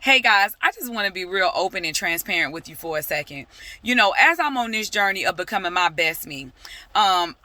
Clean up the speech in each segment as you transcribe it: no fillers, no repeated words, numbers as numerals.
Hey guys, I just want to be real open and transparent with you for a second. As I'm on this journey of becoming my best me, I'm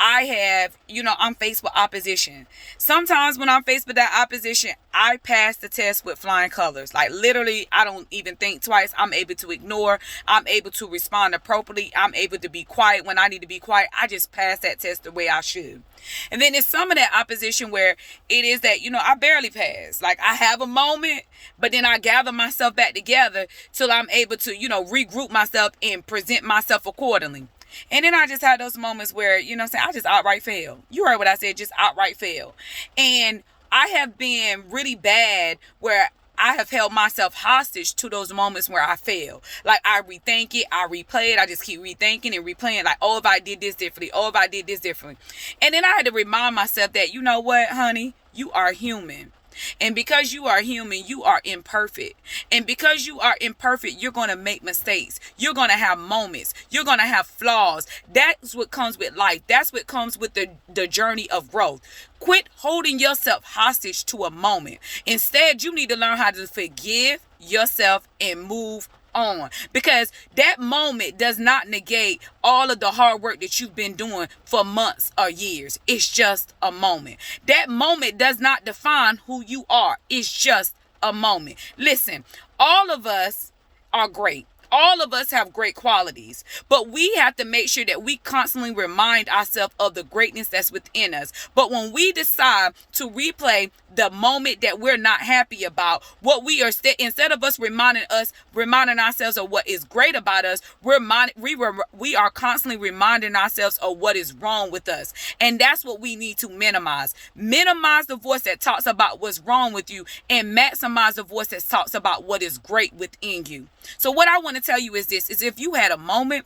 faced with opposition. Sometimes when I'm faced with that opposition, I pass the test with flying colors. Like literally, I don't even think twice. I'm able to ignore. I'm able to respond appropriately. I'm able to be quiet when I need to be quiet. I just pass that test the way I should. And then there's some of that opposition where it is that, I barely pass. Like I have a moment, but then I gather myself back together till I'm able to, regroup myself and present myself accordingly. And then I just had those moments where, I just outright fail. You heard what I said, just outright fail. And I have been really bad where I have held myself hostage to those moments where I fail. Like I rethink it, I replay it, I just keep rethinking and replaying like, oh, if I did this differently, oh, if I did this differently. And then I had to remind myself that, you know what, honey, you are human. And because you are human, you are imperfect. And because you are imperfect, you're going to make mistakes. You're going to have moments. You're going to have flaws. That's what comes with life. That's what comes with the journey of growth. Quit holding yourself hostage to a moment. Instead, you need to learn how to forgive yourself and move on, because that moment does not negate all of the hard work that you've been doing for months or years. It's just a moment. That moment does not define who you are. It's just a moment. Listen, all of us are great. All of us have great qualities, but we have to make sure that we constantly remind ourselves of the greatness that's within us. But when we decide to replay the moment that we're not happy about, what we are instead of us reminding ourselves of what is great about us, we are constantly reminding ourselves of what is wrong with us. And that's what we need to minimize. Minimize the voice that talks about what's wrong with you and maximize the voice that talks about what is great within you. So what I want to tell you is this, is if you had a moment,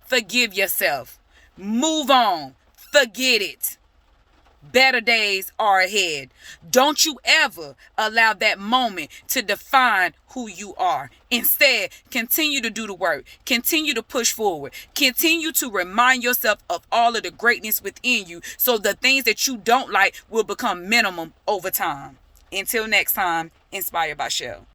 forgive yourself. Move on. Forget it. Better days are ahead. Don't you ever allow that moment to define who you are. Instead, continue to do the work. Continue to push forward. Continue to remind yourself of all of the greatness within you, so the things that you don't like will become minimum over time. Until next time, Inspired by Shell.